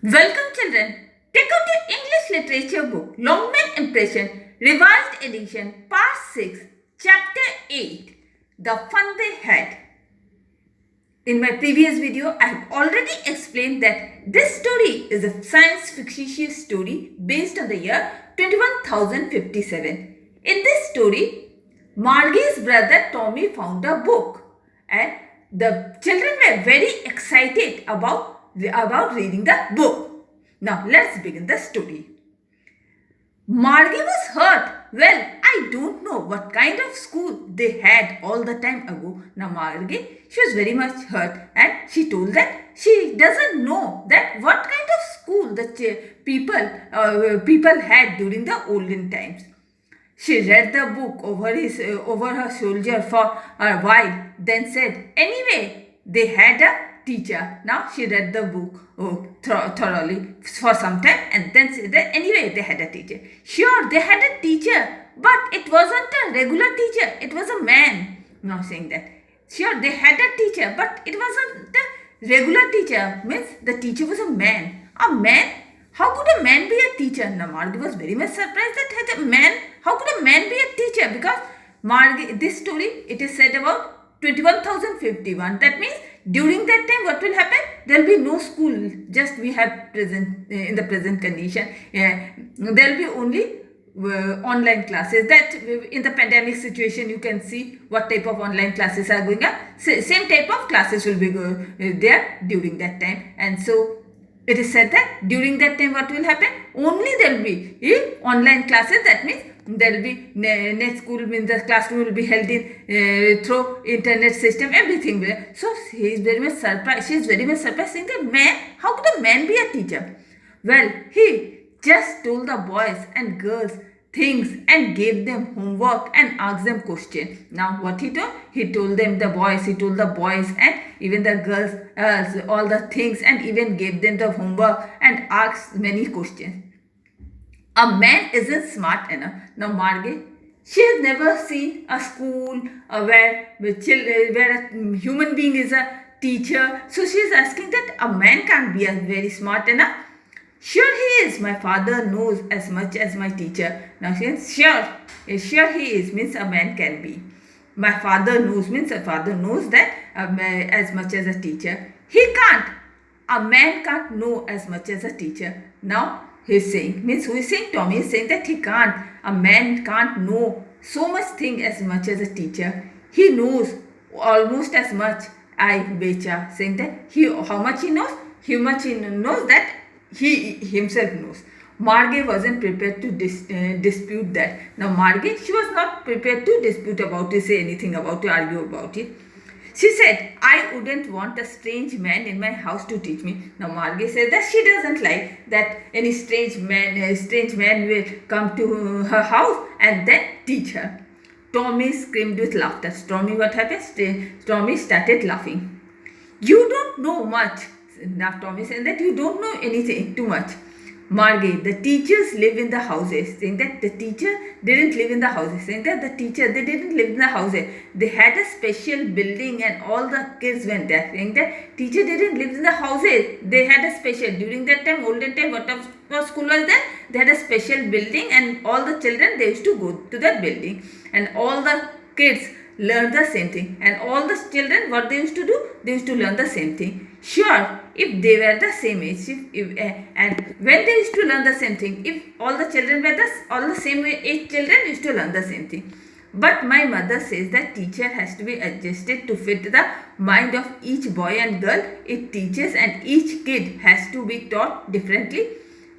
Welcome children. Take out your English literature book, Longman Impression, Revised Edition, Part 6, Chapter 8, The Fun They Had. In my previous video, I have already explained that this story is a science fictitious story based on the year 21,057. In this story, Margie's brother Tommy found a book and the children were very excited about reading the book. Now let's begin the story. Margie was hurt. Well, I don't know what kind of school they had all the time ago. Now Margie, she was very much hurt and she told that she doesn't know that what kind of school the people had during the olden times. She read the book over her shoulder for a while, then said, "Anyway, they had a teacher." Now she read the book thoroughly for some time and then said that anyway, they had a teacher. Sure, they had a teacher, but it wasn't a regular teacher. It was a man. Now saying that. Sure, they had a teacher, but it wasn't a regular teacher. Means the teacher was a man. A man? How could a man be a teacher? Now Margie was very much surprised that how could a man be a teacher? Because Margie, this story, it is said about 21,051. That means during that time what will happen? There will be no school. Just we have present in the present condition. There will be only online classes. That in the pandemic situation you can see what type of online classes are going on. Same type of classes will be there during that time. And so it is said that during that time what will happen? Only there will be online classes. That means there will be net school, means the classroom will be held in through internet system, everything will. So he is very much surprised. She is very much surprised, saying that man, how could a man be a teacher? Well, he just told the boys and girls things and gave them homework and asked them questions. Now what he told? He told them the boys, and even the girls all the things and even gave them the homework and asked many questions. A man isn't smart enough. Now Margie, she has never seen a school where a human being is a teacher. So she is asking that a man can't be very smart enough. Sure he is. My father knows as much as my teacher. Now she says, sure he is, means a man can be. My father knows, means a father knows that as much as a teacher. He can't. A man can't know as much as a teacher. Now he is saying, means who is saying? Tommy is saying that he can't. A man can't know so much thing as much as a teacher. He knows almost as much. I betcha, saying that how much he knows? How much he knows that he himself knows. Margie wasn't prepared to dispute that. Now Margie, she was not prepared to dispute about it, say anything about it, argue about it. She said, I wouldn't want a strange man in my house to teach me. Now Margie said that she doesn't like that any strange man will come to her house and then teach her. Tommy screamed with laughter. Tommy, what happened? Tommy started laughing. You don't know much. Now Tommy said that you don't know anything too much. Margie, the teachers live in the houses, saying that the teacher didn't live in the houses, saying that they didn't live in the houses. They had a special building and all the kids went there, saying that teacher didn't live in the houses. They had a special, during that time, olden time, what school was there? They had a special building and all the children, they used to go to that building and all the kids learn the same thing, and all the children, what they used to do? They used to learn the same thing. Sure, if they were the same age, and when they used to learn the same thing, if all the children were all the same age children used to learn the same thing. But my mother says that teacher has to be adjusted to fit the mind of each boy and girl it teaches, and each kid has to be taught differently.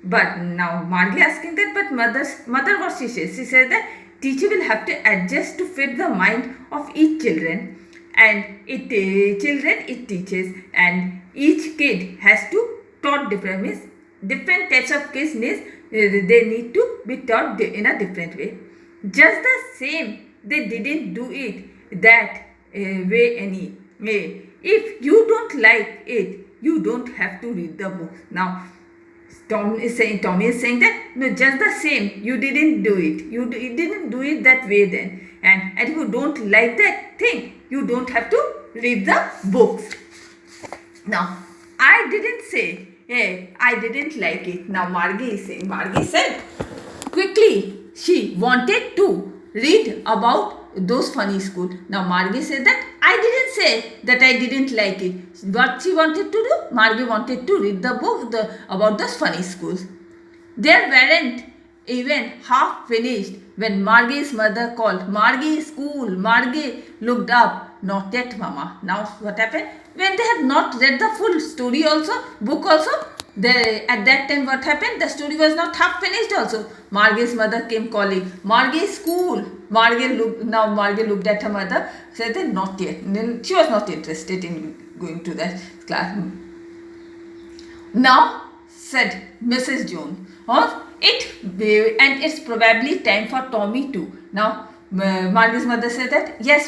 But now Margie asking that, but mother what she says? She says that teacher will have to adjust to fit the mind of each children, and it teaches, and each kid has to taught different types of kids needs, they need to be taught in a different way. Just the same, they didn't do it that way anyway. If you don't like it, you don't have to read the book. Now Tommy is saying that no, just the same, you didn't do it. You didn't do it that way then. And if you don't like that thing, you don't have to read the books. Now, I didn't say Hey, I didn't like it. Now Margie is saying, Margie said, quickly, she wanted to read about those funny schools. Now Margie said that I didn't say that I didn't like it. What she wanted to do? Margie wanted to read the book about those funny schools. There weren't even half finished when Margie's mother called, Margie, school. Margie looked up. Not yet, Mama. Now what happened? When they had not read the full story also, book also, at that time what happened? The story was not half finished also. Margie's mother came calling, Margie, school. Margie looked at her mother, said that not yet. She was not interested in going to that class. Now, said Mrs. Jones, and it's probably time for Tommy too. Now, Margie's mother said that, yes,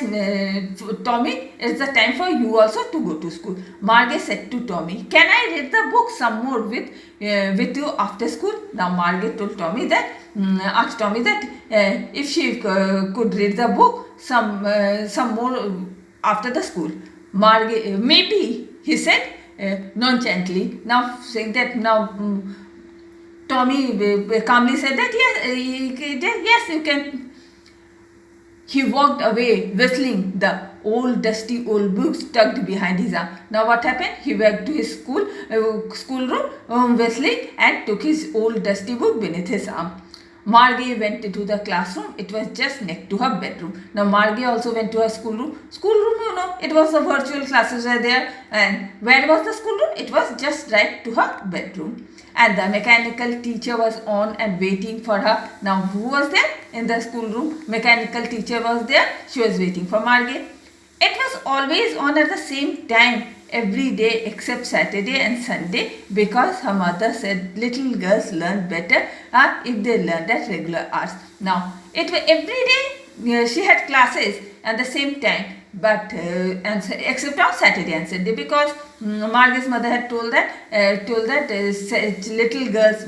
Tommy, it's the time for you also to go to school. Margie said to Tommy, can I read the book some more with you after school? Now, Margie told Tommy that, asked Tommy that if she could read the book some more after the school. Margie, maybe, he said, nonchalantly. Now saying that Tommy calmly said that yes, you can. He walked away whistling, the old dusty old books tucked behind his arm. Now what happened? He went to his schoolroom whistling and took his old dusty book beneath his arm. Margie went into the classroom. It was just next to her bedroom. Now Margie also went to her schoolroom. Schoolroom, it was the virtual classes were there. And where was the schoolroom? It was just right to her bedroom. And the mechanical teacher was on and waiting for her. Now who was there in the schoolroom? Mechanical teacher was there. She was waiting for Margie. It was always on at the same time every day except Saturday and Sunday, because her mother said little girls learn better if they learned at regular hours. Now, it was every day she had classes at the same time, but except on Saturday and Sunday, because Margie's mother had told that little girls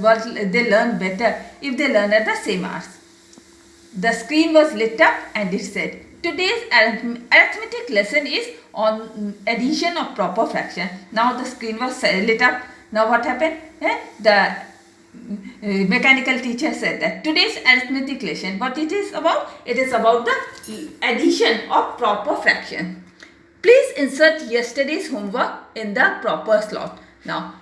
they learn better if they learn at the same hours. The screen was lit up and it said, today's arithmetic lesson is on addition of proper fraction. Now the screen was lit up. Now what happened? The mechanical teacher said that today's arithmetic lesson, what it is about? It is about the addition of proper fraction. Please insert yesterday's homework in the proper slot. Now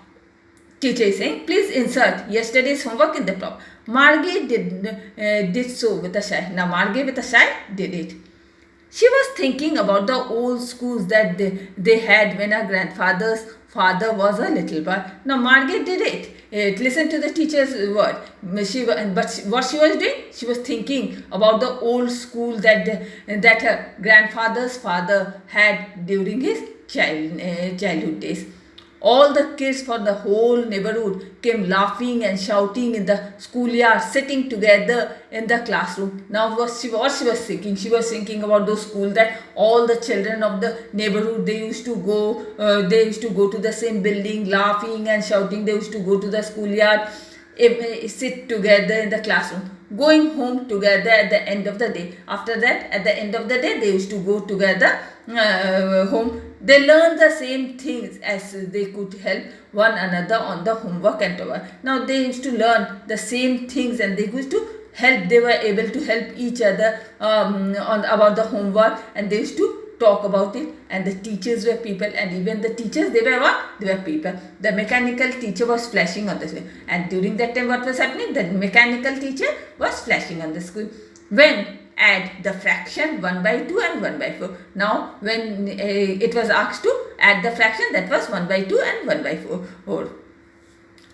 teacher is saying, please insert yesterday's homework in the proper. Margie did so with a sigh. Now Margie with a sigh did it. She was thinking about the old schools that they had when her grandfather's father was a little boy. Now Margie did it. Listen to the teacher's word. But what she was doing? She was thinking about the old school that her grandfather's father had during his childhood days. All the kids for the whole neighborhood came laughing and shouting in the schoolyard, sitting together in the classroom. Now what she was thinking? She was thinking about those schools that all the children of the neighborhood, they used to go to the same building, laughing and shouting. They used to go to the schoolyard, sit together in the classroom, going home together at the end of the day. After that, at the end of the day, they used to go together home. They learned the same things as they could help one another on the homework and over. Now they used to learn the same things and they used to help. They were able to help each other about the homework, and they used to talk about it. And the teachers were people, and even the teachers, they were what? They were people. The mechanical teacher was flashing on the screen, and during that time what was happening? The mechanical teacher was flashing on the screen. When add the fraction 1 by 2 and 1 by 4. Now when it was asked to add the fraction, that was 1 by 2 and 1 by 4.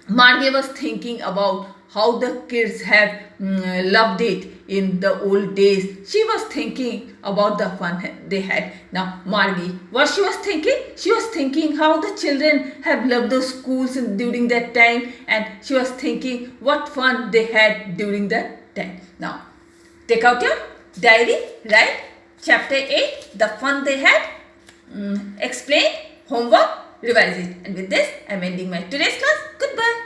Margie was thinking about how the kids have loved it in the old days. She was thinking about the fun they had. Now Margie, what she was thinking? She was thinking how the children have loved those schools during that time, and she was thinking what fun they had during that time. Now take out your diary, write chapter 8, the fun they had, explain, homework, revise it. And with this, I am ending my today's class. Goodbye.